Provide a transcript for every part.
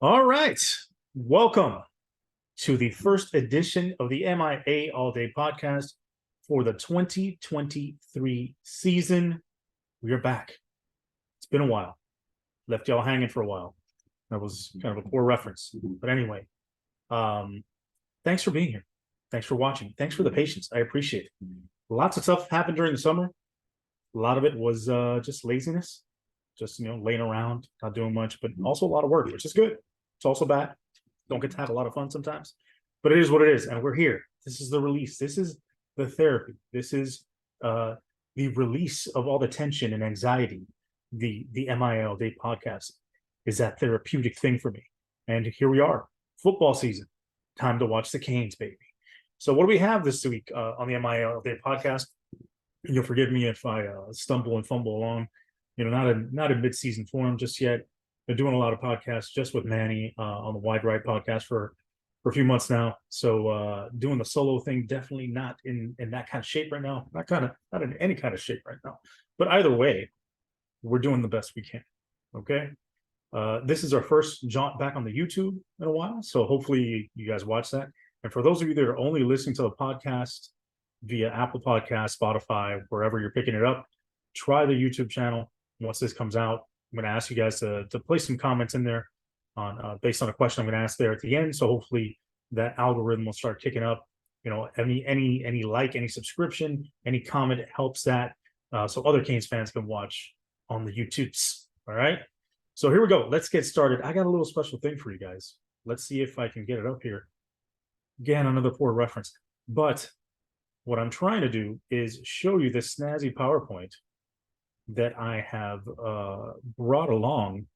All right. Welcome to the first edition of the MIA All Day podcast for the 2023 season. We are back. It's been a while. Left y'all hanging for a while. That was kind of a poor reference. But anyway, thanks for being here. Thanks for watching. Thanks for the patience. I appreciate it. Lots of stuff happened during the summer. A lot of it was just laziness, just, laying around, not doing much, but also a lot of work, which is good. It's also bad. Don't get to have a lot of fun sometimes, but it is what it is. And we're here. This is the release. This is the therapy. This is the release of all the tension and anxiety. The MIA All Day podcast is that therapeutic thing for me. And here we are, football season. Time to watch the Canes, baby. So what do we have this week on the MIA All Day podcast? And you'll forgive me if I stumble and fumble along. Not in mid-season form just yet. Been doing a lot of podcasts just with Manny on the Wide Right podcast for a few months now. So doing the solo thing, definitely not in that kind of shape right now. Not in any kind of shape right now. But either way, we're doing the best we can. Okay. This is our first jaunt back on the YouTube in a while. So hopefully you guys watch that. And for those of you that are only listening to the podcast via Apple Podcasts, Spotify, wherever you're picking it up, try the YouTube channel. Once this comes out, I'm going to ask you guys to place some comments in there on based on a question I'm going to ask there at the end. So hopefully that algorithm will start kicking up. Any like, any subscription, any comment helps that, so other Canes fans can watch on the YouTubes. All right. So here we go. Let's get started. I got a little special thing for you guys. Let's see if I can get it up here. Again, another poor reference. But what I'm trying to do is show you this snazzy PowerPoint that I have brought along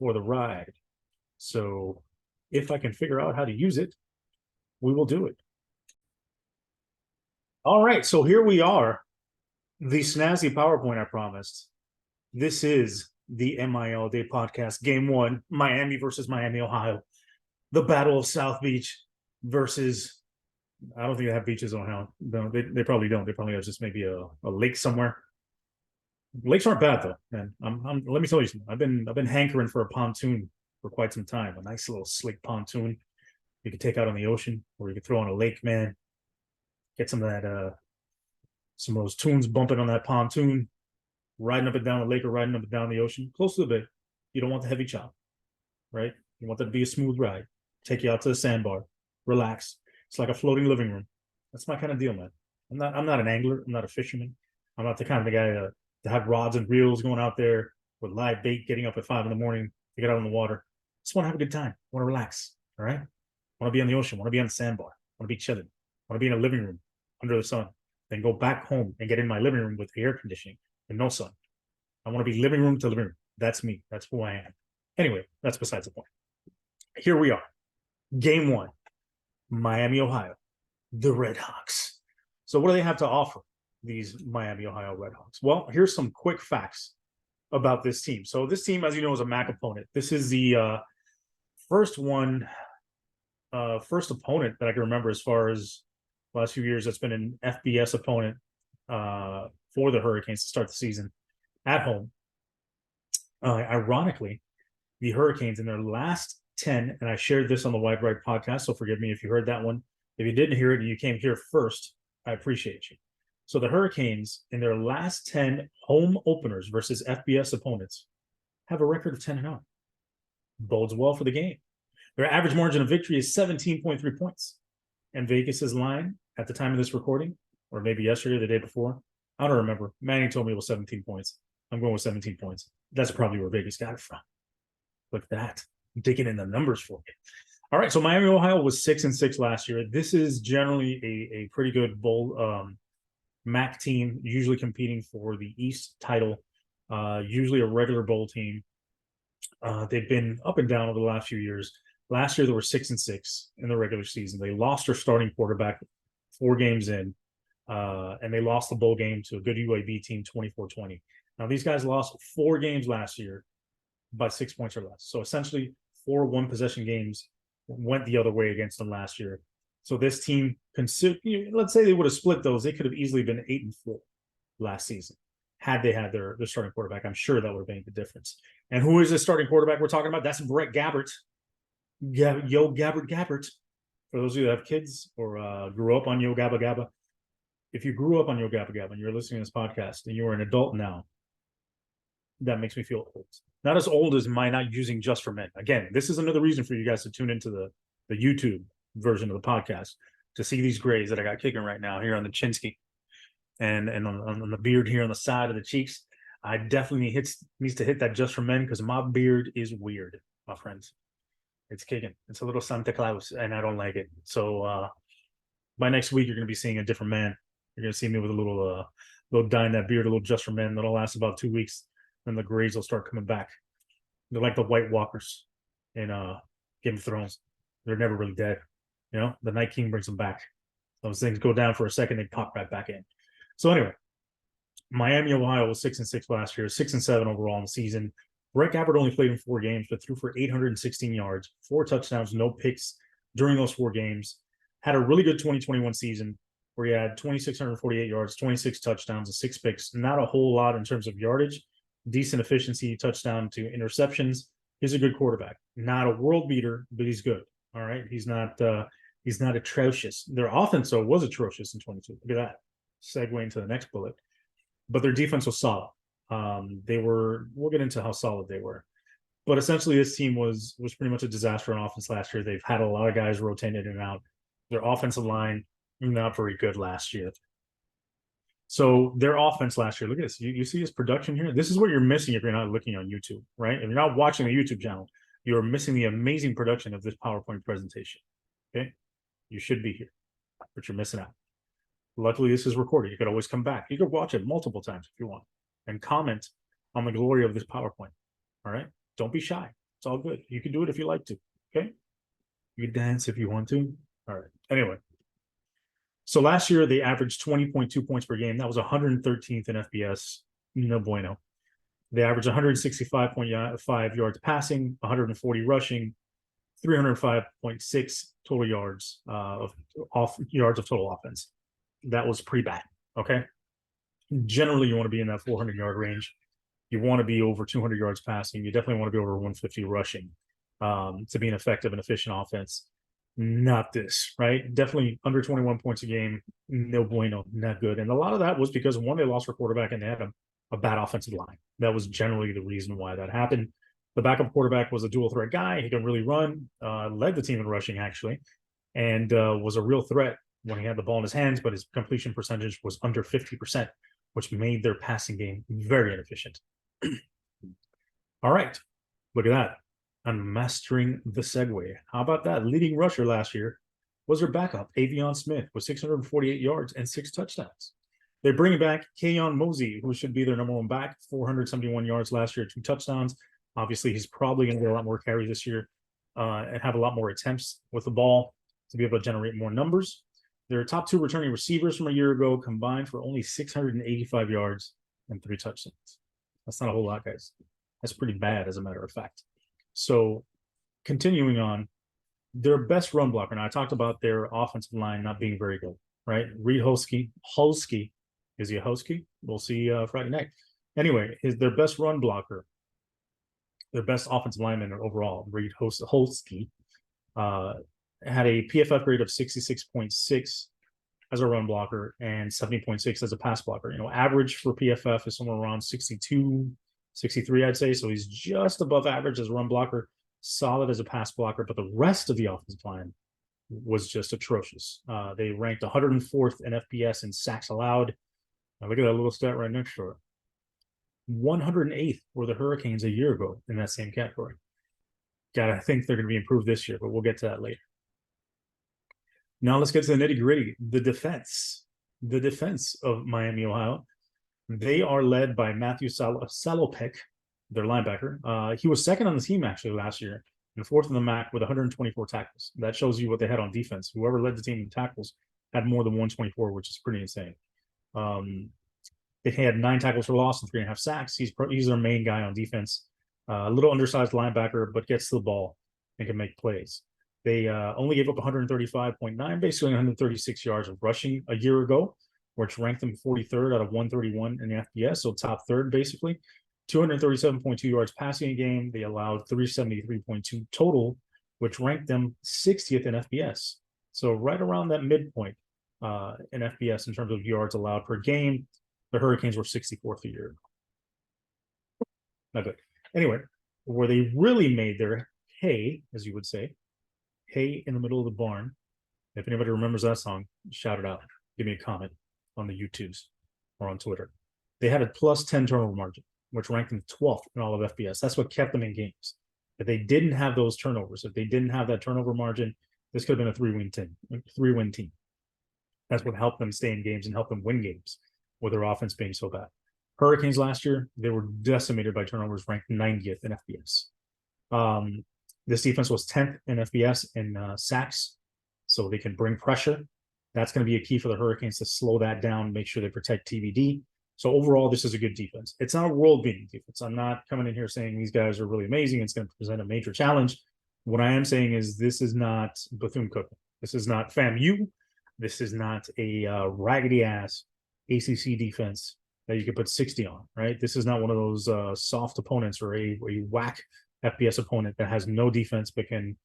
for the ride. So if I can figure out how to use it, we will do it. All right, so here we are, the snazzy PowerPoint I promised. This is the MIA All Day podcast, game one, Miami versus Miami, Ohio. The Battle of South Beach versus, I don't think they have beaches in Ohio. No, they probably don't. They probably have just maybe a lake somewhere. Lakes aren't bad though, man. Let me tell you something. I've been hankering for a pontoon for quite some time. A nice little slick pontoon you could take out on the ocean, or you could throw on a lake, man. Get some of that, some of those tunes bumping on that pontoon, riding up and down the lake or riding up and down the ocean, close to the bay. You don't want the heavy chop, right? You want that to be a smooth ride. Take you out to the sandbar, relax. It's like a floating living room. That's my kind of deal, man. I'm not an angler. I'm not a fisherman. I'm not the kind of the guy to have rods and reels going out there with live bait, getting up at 5 a.m. to get out on the water. Just want to have a good time. Want to relax. All right. Want to be on the ocean. Want to be on the sandbar. Want to be chilling. Want to be in a living room under the sun. Then go back home and get in my living room with air conditioning and no sun. I want to be living room to living room. That's me. That's who I am. Anyway, that's besides the point. Here we are. Game one. Miami, Ohio. The Redhawks. So what do they have to offer, these Miami, Ohio Redhawks? Well, here's some quick facts about this team. So this team, as you know, is a MAC opponent. This is the first opponent that I can remember as far as the last few years that's been an FBS opponent for the Hurricanes to start the season at home. Ironically, the Hurricanes in their last 10, and I shared this on the Wide Right podcast, so forgive me if you heard that one. If you didn't hear it and you came here first, I appreciate you. So the Hurricanes, in their last 10 home openers versus FBS opponents, have a record of 10-0. Bodes well for the game. Their average margin of victory is 17.3 points. And Vegas's line at the time of this recording, or maybe yesterday or the day before, I don't remember. Manning told me it was 17 points. I'm going with 17 points. That's probably where Vegas got it from. Look at that. I'm digging in the numbers for you. All right, so Miami, Ohio was 6-6 last year. This is generally a pretty good bowl MAC team, usually competing for the East title, usually a regular bowl team. They've been up and down over the last few years. Last year, they were 6-6 in the regular season. They lost their starting quarterback 4 games in, and they lost the bowl game to a good UAB team, 24-20. Now, these guys lost 4 games last year by 6 points or less. So essentially, 4 one-possession games went the other way against them last year. So this team, let's say they would have split those, they could have easily been 8-4 last season had they had their starting quarterback. I'm sure that would have made the difference. And who is the starting quarterback we're talking about? That's Brett Gabbert. Yo Gabbert Gabbert. For those of you that have kids or grew up on Yo Gabba Gabba, if you grew up on Yo Gabba Gabba and you're listening to this podcast and you're an adult now, that makes me feel old. Not as old as my not using Just for Men. Again, this is another reason for you guys to tune into the YouTube version of the podcast to see these grays that I got kicking right now here on the chinsky and on the beard here on the side of the cheeks. I definitely needs to hit that Just for Men because my beard is weird, my friends. It's kicking. It's a little Santa Claus, and I don't like it. So by next week, you're going to be seeing a different man. You're going to see me with a little dye in that beard, a little Just for Men. That'll last about 2 weeks. Then the grays will start coming back. They're like the White Walkers in Game of Thrones. They're never really dead. You know, the Night King brings them back. Those things go down for a second, they pop right back in. So anyway, Miami, Ohio was 6-6 last year, 6-7 overall in the season. Brett Gabbert only played in 4 games, but threw for 816 yards, 4 touchdowns, no picks during those 4 games. Had a really good 2021 season where he had 2,648 yards, 26 touchdowns, and 6 picks. Not a whole lot in terms of yardage. Decent efficiency, touchdown to interceptions. He's a good quarterback. Not a world beater, but he's good. All right. He's not atrocious. Their offense, though, was atrocious in 22. Look at that. Segue into the next bullet. But their defense was solid. We'll get into how solid they were. But essentially, this team was pretty much a disaster on offense last year. They've had a lot of guys rotating in and out. Their offensive line, not very good last year. So their offense last year, look at this. You see this production here? This is what you're missing if you're not looking on YouTube, right? If you're not watching the YouTube channel, you're missing the amazing production of this PowerPoint presentation, okay? You should be here, but you're missing out. Luckily, this is recorded. You could always come back. You could watch it multiple times if you want and comment on the glory of this PowerPoint, all right? Don't be shy. It's all good. You can do it if you like to, okay? You can dance if you want to. All right. Anyway. So last year, they averaged 20.2 points per game. That was 113th in FBS. No bueno. They averaged 165.5 yards passing, 140 rushing, 305.6 total yards of total offense. That was pretty bad, okay? Generally, you want to be in that 400-yard range. You want to be over 200 yards passing. You definitely want to be over 150 rushing to be an effective and efficient offense. Not this, right? Definitely under 21 points a game. No bueno, not good. And a lot of that was because, one, they lost their quarterback and they had a bad offensive line. That was generally the reason why that happened. The backup quarterback was a dual threat guy. He could really run, led the team in rushing, actually, and was a real threat when he had the ball in his hands, but his completion percentage was under 50%, which made their passing game very inefficient. All right, look at that. I'm mastering the segue. How about that? Leading rusher last year was their backup, Avion Smith, with 648 yards and 6 touchdowns. They're bringing back Keyon Mosey, who should be their number 1 back, 471 yards last year, 2 touchdowns. Obviously, he's probably going to get a lot more carries this year and have a lot more attempts with the ball to be able to generate more numbers. Their top 2 returning receivers from a year ago combined for only 685 yards and 3 touchdowns. That's not a whole lot, guys. That's pretty bad, as a matter of fact. So continuing on, their best run blocker. Now, I talked about their offensive line not being very good, right? Reed Holsky. Is he a Hosky? We'll see Friday night. Anyway, their best run blocker, their best offensive lineman overall, Reed Holsky, had a PFF grade of 66.6 as a run blocker and 70.6 as a pass blocker. You know, average for PFF is somewhere around 62, 63, I'd say. So he's just above average as a run blocker, solid as a pass blocker, but the rest of the offensive line was just atrocious. They ranked 104th in FBS in sacks allowed. Now look at that little stat right next to it. 108th were the Hurricanes a year ago in that same category. I think they're going to be improved this year, but we'll get to that later. Now let's get to the nitty gritty. The defense of Miami, Ohio. They are led by Matthew Salopek, their linebacker. He was second on the team actually last year and 4th in the MAC with 124 tackles. That shows you what they had on defense. Whoever led the team in tackles had more than 124, which is pretty insane. They had 9 tackles for loss and 3.5 sacks. He's their main guy on defense. A little undersized linebacker, but gets to the ball and can make plays. They only gave up 135.9, basically 136 yards of rushing a year ago, which ranked them 43rd out of 131 in the FBS, so top third basically. 237.2 yards passing a game. They allowed 373.2 total which ranked them 60th in FBS. So right around that midpoint in FBS in terms of yards allowed per game. The Hurricanes were 64th a year. Not good. Anyway, where they really made their hay, as you would say, hay in the middle of the barn. If anybody remembers that song, shout it out. Give me a comment on the YouTubes or on Twitter. They had a plus 10 turnover margin, which ranked them 12th in all of FBS. That's what kept them in games. If they didn't have those turnovers, if they didn't have that turnover margin, this could have been a three-win team. That's what helped them stay in games and help them win games with their offense being so bad. Hurricanes last year, they were decimated by turnovers, ranked 90th in FBS. This defense was 10th in FBS in sacks, so they can bring pressure. That's going to be a key for the Hurricanes to slow that down, make sure they protect TVD. So overall, this is a good defense. It's not a world-beating defense. I'm not coming in here saying these guys are really amazing. It's going to present a major challenge. What I am saying is this is not Bethune-Cookman. This is not FAMU. This is not a raggedy-ass ACC defense that you could put 60 on, right? This is not one of those soft opponents or a whack FBS opponent that has no defense but can,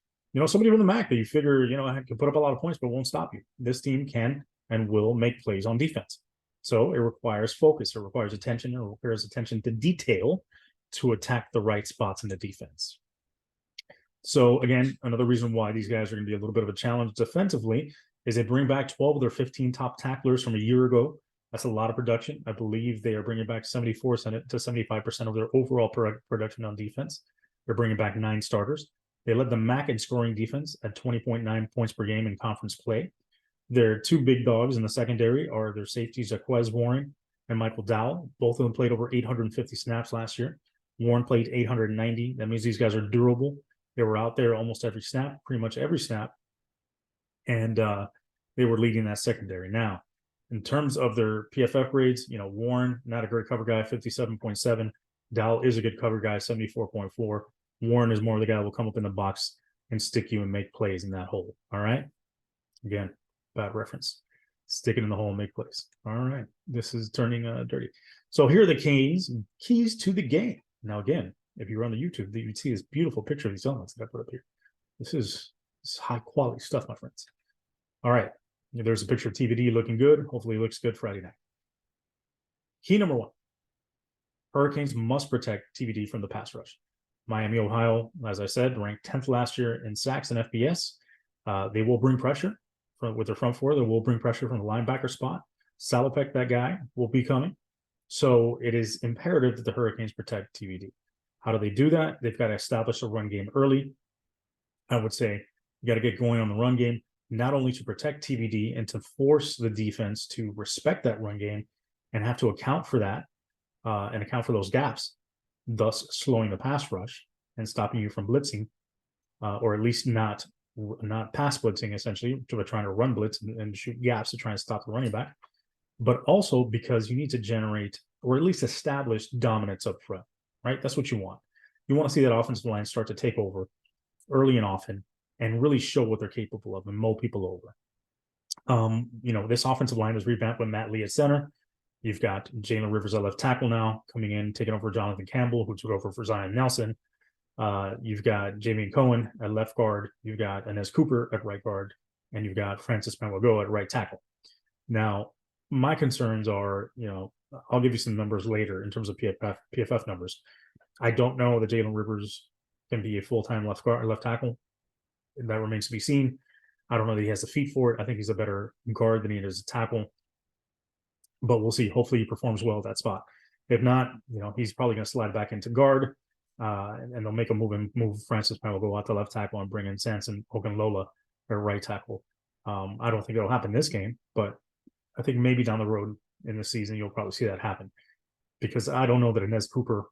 somebody from the MAC that you figure, can put up a lot of points but won't stop you. This team can and will make plays on defense. So it requires focus. It requires attention. It requires attention to detail to attack the right spots in the defense. So again, another reason why these guys are going to be a little bit of a challenge defensively is they bring back 12 of their 15 top tacklers from a year ago. That's a lot of production. I believe they are bringing back 74 to 75% of their overall production on defense. They're bringing back 9 starters. They led the MAC in scoring defense at 20.9 points per game in conference play. Their 2 big dogs in the secondary are their safeties, Jaquez Warren and Michael Dowell. Both of them played over 850 snaps last year. Warren played 890. That means these guys are durable. They were out there almost every snap, pretty much every snap. And they were leading that secondary. Now, in terms of their PFF grades, Warren, not a great cover guy, 57.7. Dowell is a good cover guy, 74.4. Warren is more of the guy who will come up in the box and stick you and make plays in that hole. All right. Again, bad reference. Stick it in the hole and make plays. All right. This is turning dirty. So here are the keys to the game. Now, again, if you're on the YouTube, you'd see this beautiful picture of these elements that I put up here. This is high quality stuff, my friends. All right. There's a picture of TVD looking good. Hopefully it looks good Friday night. Key number 1. Hurricanes must protect TVD from the pass rush. Miami, Ohio, as I said, ranked 10th last year in sacks and FBS. They will bring pressure with their front four. They will bring pressure from the linebacker spot. Salopek, that guy, will be coming. So it is imperative that the Hurricanes protect TVD. How do they do that? They've got to establish a run game early. I would say you got to get going on the run game, not only to protect TVD and to force the defense to respect that run game and have to account for that and account for those gaps, thus slowing the pass rush and stopping you from blitzing, or at least not pass blitzing, essentially, to trying to run blitz and shoot gaps to try and stop the running back, but also because you need to generate or at least establish dominance up front, right? That's what you want. You want to see that offensive line start to take over early and often and really show what they're capable of and mow people over. This offensive line was revamped with Matt Lee at center. You've got Jalen Rivers at left tackle now, coming in, taking over Jonathan Campbell, who took over for Zion Nelson. You've got Jamian Cohen at left guard. You've got Inez Cooper at right guard. And you've got Francis Manuel at right tackle. Now, my concerns are, I'll give you some numbers later in terms of PFF numbers. I don't know that Jalen Rivers can be a full-time left tackle. That remains to be seen. I don't know that he has the feet for it. I think he's a better guard than he is a tackle. But we'll see. Hopefully he performs well at that spot. If not, he's probably going to slide back into guard, and they'll make a move Francis Manuel out to left tackle and bring in Samson Ogunlola at right tackle. I don't think it'll happen this game, but I think maybe down the road in the season, you'll probably see that happen, because I don't know that Inez Cooper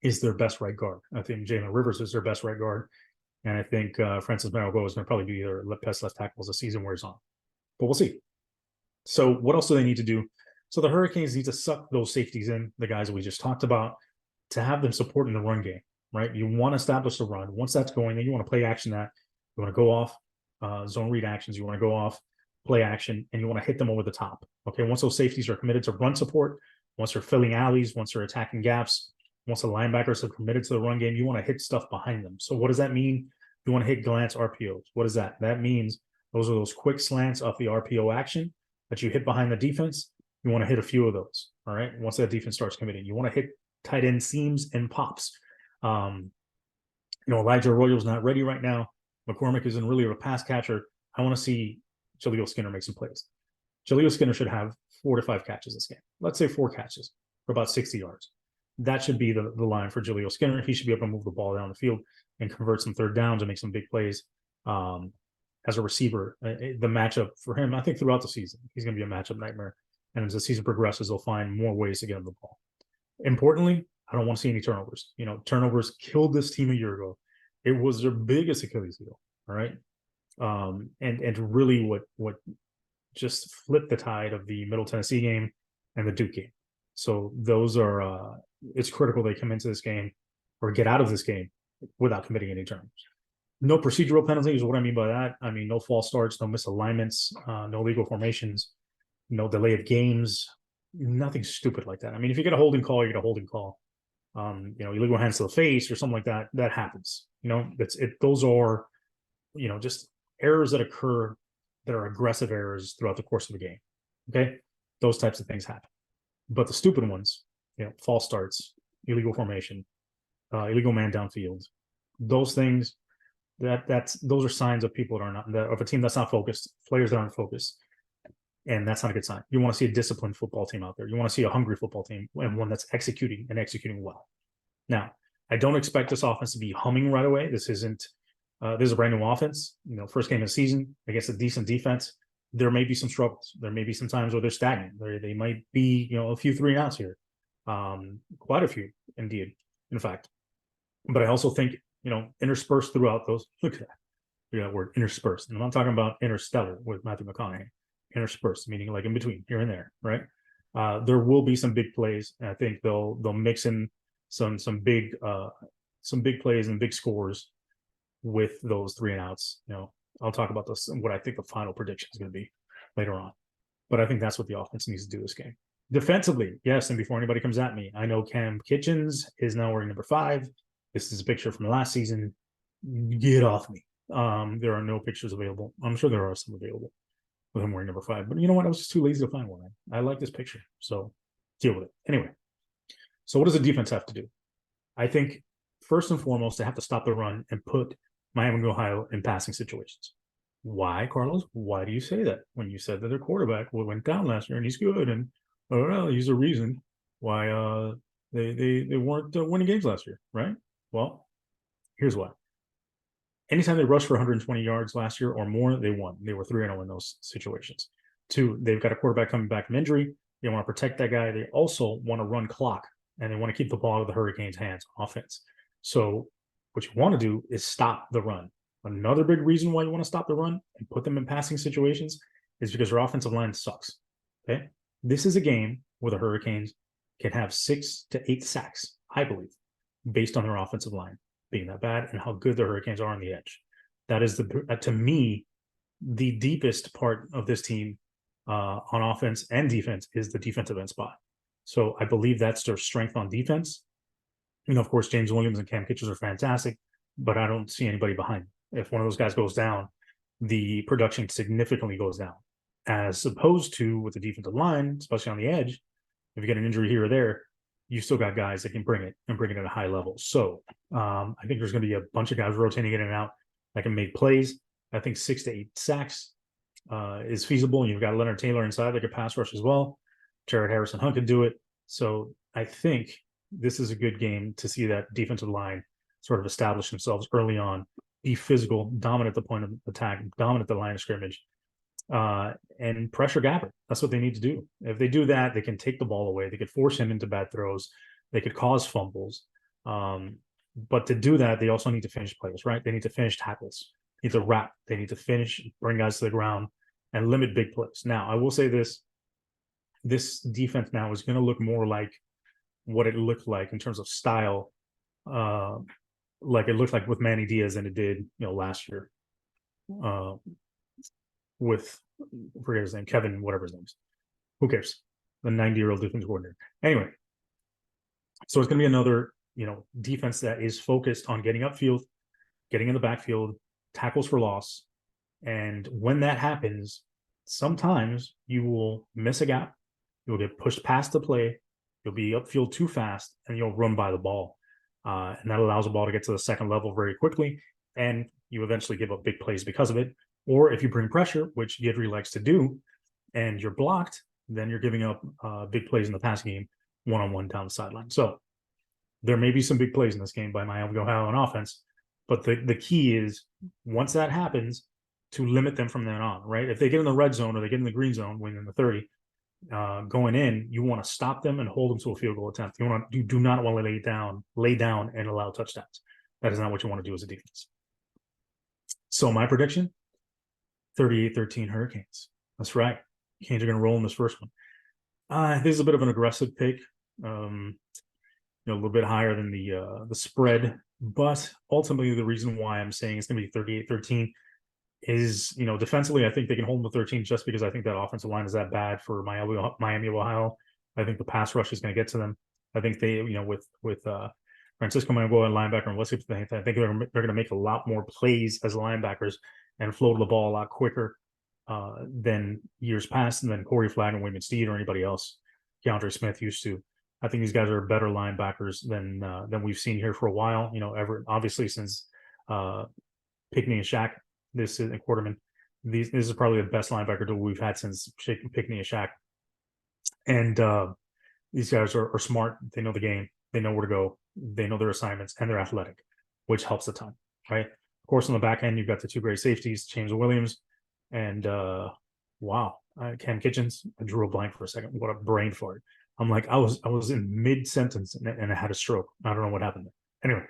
is their best right guard. I think Jalen Rivers is their best right guard. And I think Francis Manuel is going to probably be their best left tackle as the season wears on. But we'll see. So what else do they need to do? So the Hurricanes need to suck those safeties in, the guys that we just talked about, to have them supporting the run game, right? You want to establish the run. Once that's going, then you want to play action that. You want to go off zone read actions. You want to go off play action, and you want to hit them over the top. Okay, once those safeties are committed to run support, once they're filling alleys, once they're attacking gaps, once the linebackers are committed to the run game, you want to hit stuff behind them. So what does that mean? You want to hit glance RPOs. What is that? That means those are those quick slants off the RPO action that you hit behind the defense. You want to hit a few of those. All right. Once that defense starts committing, you want to hit tight end seams and pops. Elijah Arroyo's not ready right now. McCormick isn't really a pass catcher. I want to see Jaleel Skinner make some plays. Jaleel Skinner should have 4 to 5 catches this game. Let's say 4 catches for about 60 yards. That should be the line for Jaleel Skinner. He should be able to move the ball down the field and convert some third downs and make some big plays as a receiver. The matchup for him, I think throughout the season, he's going to be a matchup nightmare. And as the season progresses, they'll find more ways to get him the ball. Importantly, I don't want to see any turnovers. Turnovers killed this team a year ago. It was their biggest Achilles heel. All right. And really what just flipped the tide of the Middle Tennessee game and the Duke game. So those are it's critical they come into this game or get out of this game without committing any turnovers. No procedural penalties. What I mean by that, I mean no false starts, no misalignments, no legal formations, no delay of games, nothing stupid like that. I mean, if you get a holding call, you get a holding call. Illegal hands to the face or something like that, that happens. Those are, just errors that occur that are aggressive errors throughout the course of the game. Okay. Those types of things happen. But the stupid ones, false starts, illegal formation, illegal man downfield, those things, those are signs of people that are not, of a team that's not focused, players that aren't focused. And that's not a good sign. You want to see a disciplined football team out there. You want to see a hungry football team and one that's executing well. Now, I don't expect this offense to be humming right away. This is a brand new offense. First game of the season against a decent defense. There may be some struggles. There may be some times where they're stagnant. They might be, a few 3-and-outs here. Quite a few, indeed, in fact. But I also think, interspersed throughout those, look at that word, interspersed. And I'm not talking about interstellar with Matthew McConaughey. Interspersed, meaning like in between, here and there, right? There will be some big plays, and I think they'll mix in some big plays and big scores with those 3-and-outs. I'll talk about this and what I think the final prediction is going to be later on. But I think that's what the offense needs to do this game. Defensively, yes, and before anybody comes at me, I know Cam Kitchens is now wearing number 5. This is a picture from last season. Get off me. There are no pictures available. I'm sure there are some available with him wearing number 5. But you know what? I was just too lazy to find one. I like this picture. So deal with it. Anyway, so what does the defense have to do? I think first and foremost, they have to stop the run and put Miami of Ohio in passing situations. Why, Carlos? Why do you say that? When you said that their quarterback went down last year and he's good, and he's a reason why they weren't winning games last year, right? Well, here's why. Anytime they rushed for 120 yards last year or more, they won. They were 3-0 in those situations. 2, they've got a quarterback coming back from injury. They want to protect that guy. They also want to run clock, and they want to keep the ball out of the Hurricanes' hands on offense. So what you want to do is stop the run. Another big reason why you want to stop the run and put them in passing situations is because their offensive line sucks. Okay? This is a game where the Hurricanes can have 6 to 8 sacks, I believe, based on their offensive line being that bad and how good the Hurricanes are on the edge. That is, to me, the deepest part of this team on offense and defense is the defensive end spot. So I believe that's their strength on defense. Of course, James Williams and Cam Kitchens are fantastic, but I don't see anybody behind them. If one of those guys goes down, the production significantly goes down, as opposed to with the defensive line, especially on the edge. If you get an injury here or there, you still got guys that can bring it at a high level. So I think there's going to be a bunch of guys rotating in and out that can make plays. I think 6 to 8 sacks is feasible. And you've got Leonard Taylor inside that could pass rush as well. Jared Harrison-Hunt could do it. So I think this is a good game to see that defensive line sort of establish themselves early on, be physical, dominate the point of attack, dominate the line of scrimmage, and pressure Gabbert. That's what they need to do. If they do that, they can take the ball away. They could force him into bad throws. They could cause fumbles. But to do that, they also need to finish plays, right? They need to finish tackles. They need to wrap. They need to finish, bring guys to the ground, and limit big plays. Now, I will say this. This defense now is going to look more like what it looked like in terms of style, like it looked like with Manny Diaz than it did, last year. With, I forget his name, Kevin, whatever his name is. Who cares? The 90-year-old defense coordinator. Anyway, so it's going to be another, defense that is focused on getting upfield, getting in the backfield, tackles for loss. And when that happens, sometimes you will miss a gap, you'll get pushed past the play, you'll be upfield too fast, and you'll run by the ball. And that allows the ball to get to the second level very quickly, and you eventually give up big plays because of it. Or if you bring pressure, which Guidry likes to do, and you're blocked, then you're giving up big plays in the passing game, one-on-one down the sideline. So there may be some big plays in this game by Miami Ohio on offense, but the key is once that happens, to limit them from then on, right? If they get in the red zone or they get in the green zone, within the 30, going in, you want to stop them and hold them to a field goal attempt. You do not want to lay down and allow touchdowns. That is not what you want to do as a defense. So my prediction, 38-13 Hurricanes. That's right. Canes are going to roll in this first one. This is a bit of an aggressive pick, a little bit higher than the spread, but ultimately the reason why I'm saying it's going to be 38-13 is, defensively, I think they can hold them to 13 just because I think that offensive line is that bad for Miami of Ohio. I think the pass rush is going to get to them. I think they, with Francisco Mauigoa and linebacker and Wesley, I think they're going to make a lot more plays as linebackers and float the ball a lot quicker than years past, and than Corey Flagg and William Steed or anybody else, Keandre Smith used to. I think these guys are better linebackers than we've seen here for a while. Obviously since Pickney and Shaq. This is Quarterman. This is probably the best linebacker duel we've had since Pickney and Shaq. And these guys are smart. They know the game. They know where to go. They know their assignments, and they're athletic, which helps a ton, right? Of course, on the back end, you've got the two great safeties, James Williams and Cam Kitchens. I drew a blank for a second. What a brain fart. I'm like, I was in mid-sentence and I had a stroke. I don't know what happened there. Anyway,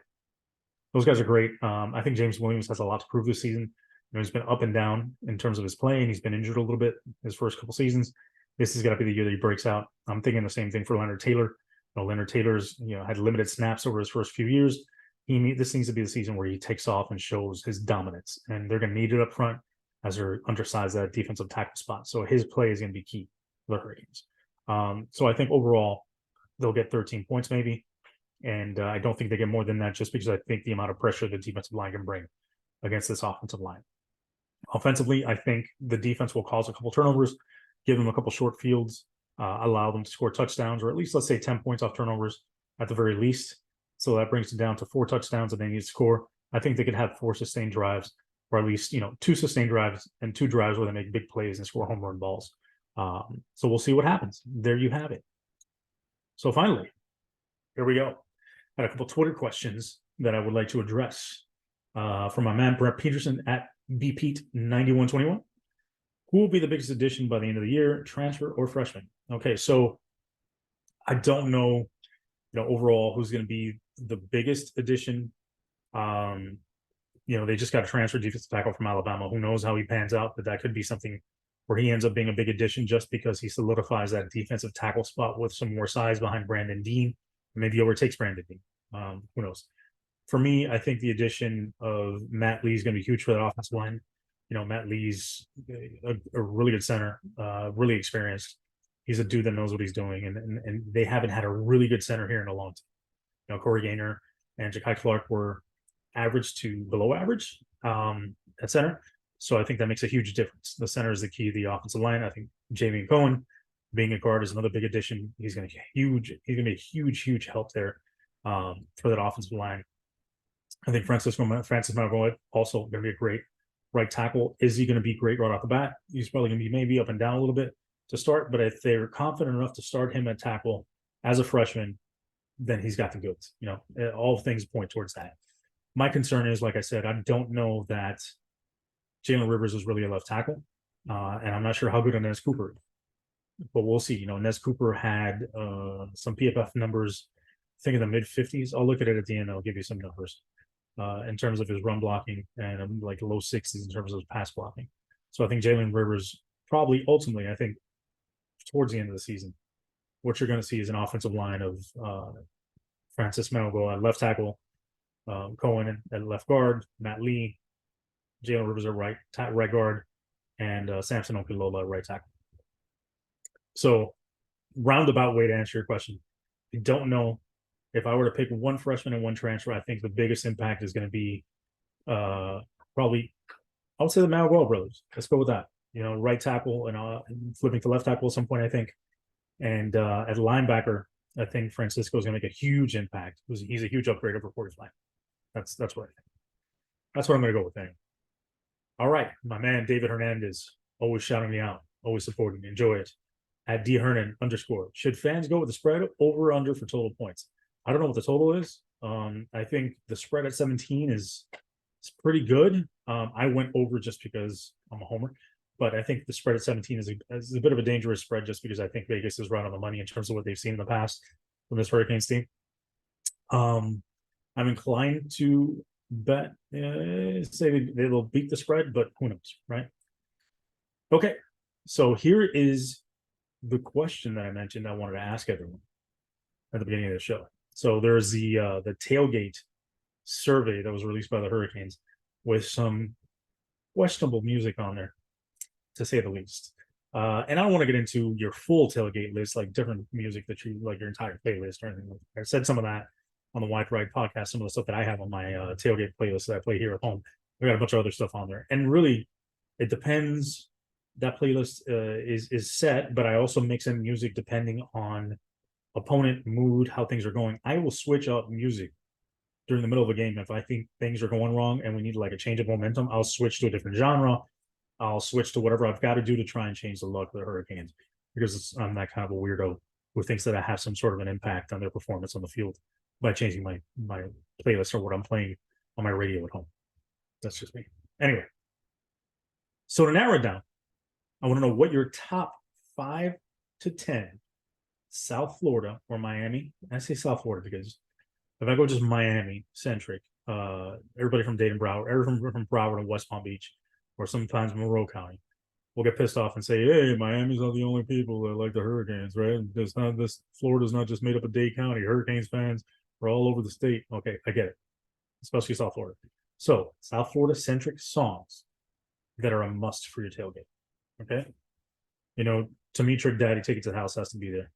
those guys are great. I think James Williams has a lot to prove this season. He's been up and down in terms of his play, and he's been injured a little bit his first couple seasons. This has got to be the year that he breaks out. I'm thinking the same thing for Leonard Taylor. Leonard Taylor's had limited snaps over his first few years. This needs to be the season where he takes off and shows his dominance, and they're going to need it up front as they're undersized that defensive tackle spot. So his play is going to be key for the Hurricanes. So I think overall they'll get 13 points maybe, and I don't think they get more than that just because I think the amount of pressure the defensive line can bring against this offensive line. Offensively, I think the defense will cause a couple turnovers, give them a couple short fields, allow them to score touchdowns, or at least let's say 10 points off turnovers at the very least. So that brings it down to 4 touchdowns that they need to score. I think they could have 4 sustained drives, or at least 2 sustained drives and 2 drives where they make big plays and score home run balls. So we'll see what happens. There you have it. So finally, here we go. I had a couple Twitter questions that I would like to address from my man Brett Peterson at bpete9121. Who will be the biggest addition by the end of the year, transfer or freshman? Okay, so I don't know, overall who's going to be the biggest addition. They just got a transfer defensive tackle from Alabama. Who knows how he pans out, but that could be something where he ends up being a big addition just because he solidifies that defensive tackle spot with some more size behind Brandon Dean. Maybe overtakes Brandon Dean. Who knows? For me, I think the addition of Matt Lee is going to be huge for that offensive line. Matt Lee's a really good center, really experienced. He's a dude that knows what he's doing, and they haven't had a really good center here in a long time. Corey Gaynor and Ja'Kai Clark were average to below average at center. So I think that makes a huge difference. The center is the key to the offensive line. I think Jamie Cohen being a guard is another big addition. He's going to be a huge help there for that offensive line. I think Francis Mauigoa also going to be a great right tackle. Is he going to be great right off the bat? He's probably going to be maybe up and down a little bit to start, but if they're confident enough to start him at tackle as a freshman, then he's got the goods. All things point towards that. My concern is, like I said, I don't know that Jalen Rivers is really a left tackle, and I'm not sure how good Nez Cooper is. But we'll see. Nez Cooper had some PFF numbers, I think in the mid-50s. I'll look at it at the end. I'll give you some numbers in terms of his run blocking, and like low 60s in terms of his pass blocking. So I think Jalen Rivers probably ultimately, I think towards the end of the season, what you're going to see is an offensive line of Francis Mauigoa at left tackle, Cohen at left guard, Matt Lee, Jalen Rivers at right guard, and Samson Okunlola at right tackle. So roundabout way to answer your question. I don't know. If I were to pick one freshman and one transfer, I think the biggest impact is going to be probably I would say the Manuel brothers. Let's go with that. Right tackle and flipping to left tackle at some point, I think. And at linebacker, I think Francisco is going to make a huge impact. He's a huge upgrade over Corey Flamm. That's what I think. That's what I'm going to go with. Anyway. All right, my man David Hernandez, always shouting me out, always supporting me. Enjoy it. At @DHernan_. Should fans go with the spread over or under for total points? I don't know what the total is. I think the spread at 17 is pretty good. I went over just because I'm a homer, but I think the spread at 17 is a bit of a dangerous spread just because I think Vegas is right on the money in terms of what they've seen in the past from this Hurricanes team. I'm inclined to bet, say they'll beat the spread, but who knows, right? Okay, so here is the question that I mentioned I wanted to ask everyone at the beginning of the show. So there's the tailgate survey that was released by the Hurricanes with some questionable music on there, to say the least. And I don't want to get into your full tailgate list, like different music that you like your entire playlist or anything. I said some of that on the Wide Ride podcast, some of the stuff that I have on my tailgate playlist that I play here at home. I got a bunch of other stuff on there, and really, it depends. That playlist is set, but I also mix in music depending on opponent mood, how things are going. I will switch up music during the middle of a game if I think things are going wrong and we need like a change of momentum. I'll switch to a different genre. I'll switch to whatever I've got to do to try and change the luck of the Hurricanes, because I'm that kind of a weirdo who thinks that I have some sort of an impact on their performance on the field by changing my playlist or what I'm playing on my radio at home. That's just me. Anyway, so to narrow it down, I want to know what your top 5 to 10 South Florida or Miami. I say South Florida because if I go just Miami centric, everybody from Dayton, Broward, everyone from Broward and West Palm Beach, or sometimes Monroe County, will get pissed off and say, "Hey, Miami's not the only people that like the Hurricanes, right? Florida's not just made up of Dade County. Hurricanes fans are all over the state." Okay, I get it, especially South Florida. So South Florida centric songs that are a must for your tailgate. Okay, to me, Trick Daddy, Take It to the House has to be there.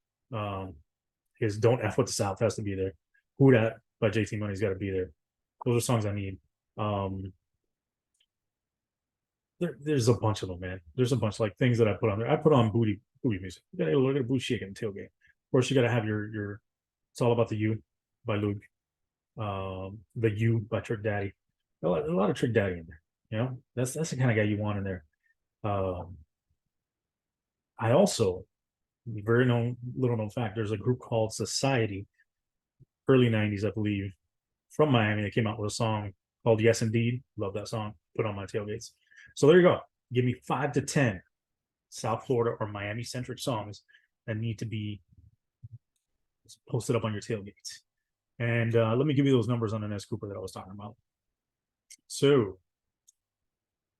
His Don't F with the South has to be there. Who Dat by JT Money's got to be there. Those are songs I need. There's a bunch of them, man. There's a bunch like things that I put on there. I put on booty music. You gotta look at a booty shaking tailgate. Of course, you gotta have your It's All About the You by Luke. The You by Trick Daddy. A lot of Trick Daddy in there. That's the kind of guy you want in there. I also, little known fact, there's a group called Society, early 90s, I believe, from Miami. They came out with a song called Yes Indeed. Love that song. Put on my tailgates. So there you go. Give me 5 to 10 South Florida or Miami centric songs that need to be posted up on your tailgates. And let me give you those numbers on Inez Cooper that I was talking about. So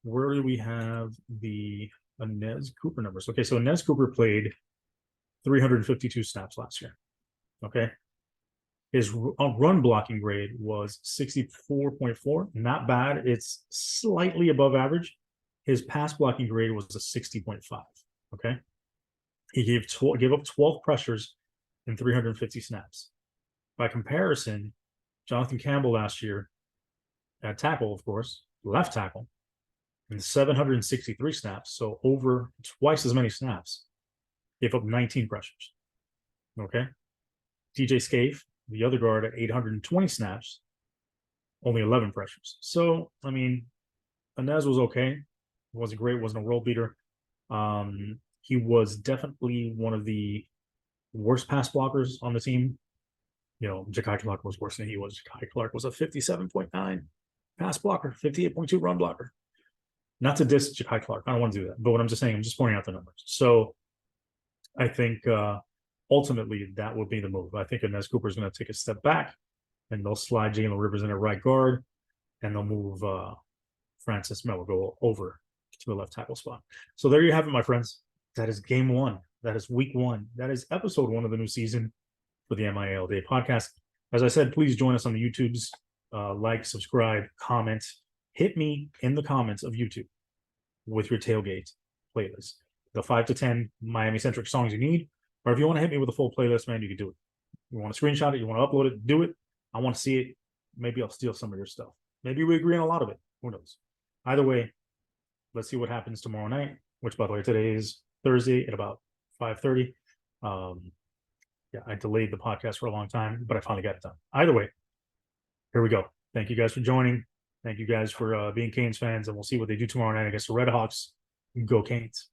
where do we have the Inez Cooper numbers? Okay, so Inez Cooper played 352 snaps last year. Okay. His run blocking grade was 64.4. Not bad. It's slightly above average. His pass blocking grade was a 60.5. Okay. He gave up 12 pressures in 350 snaps. By comparison, Jonathan Campbell last year at tackle, of course, left tackle, in 763 snaps, so over twice as many snaps, gave up 19 pressures. Okay. DJ Scaife, the other guard, at 820 snaps, only 11 pressures. So, I mean, Inez was okay. Wasn't great, wasn't a world beater. He was definitely one of the worst pass blockers on the team. Ja'Kai Clark was worse than he was. Ja'Kai Clark was a 57.9 pass blocker, 58.2 run blocker. Not to diss Ja'Kai Clark. I don't want to do that. But what I'm just saying, I'm just pointing out the numbers. So I think ultimately that would be the move. I think Inez Cooper is going to take a step back, and they'll slide Jalen Rivers in at right guard, and they'll move Francis Meligo over to the left tackle spot. So there you have it, my friends. That is game 1. That is week 1. That is episode 1 of the new season for the MIA All Day podcast. As I said, please join us on the YouTubes. Like, subscribe, comment. Hit me in the comments of YouTube with your tailgate playlist. The 5 to 10 Miami-centric songs you need. Or if you want to hit me with a full playlist, man, you can do it. You want to screenshot it, you want to upload it, do it. I want to see it. Maybe I'll steal some of your stuff. Maybe we agree on a lot of it. Who knows? Either way, let's see what happens tomorrow night, which, by the way, today is Thursday at about 5:30. Yeah, I delayed the podcast for a long time, but I finally got it done. Either way, here we go. Thank you guys for joining. Thank you guys for being Canes fans, and we'll see what they do tomorrow night against the Red Hawks. Go Canes.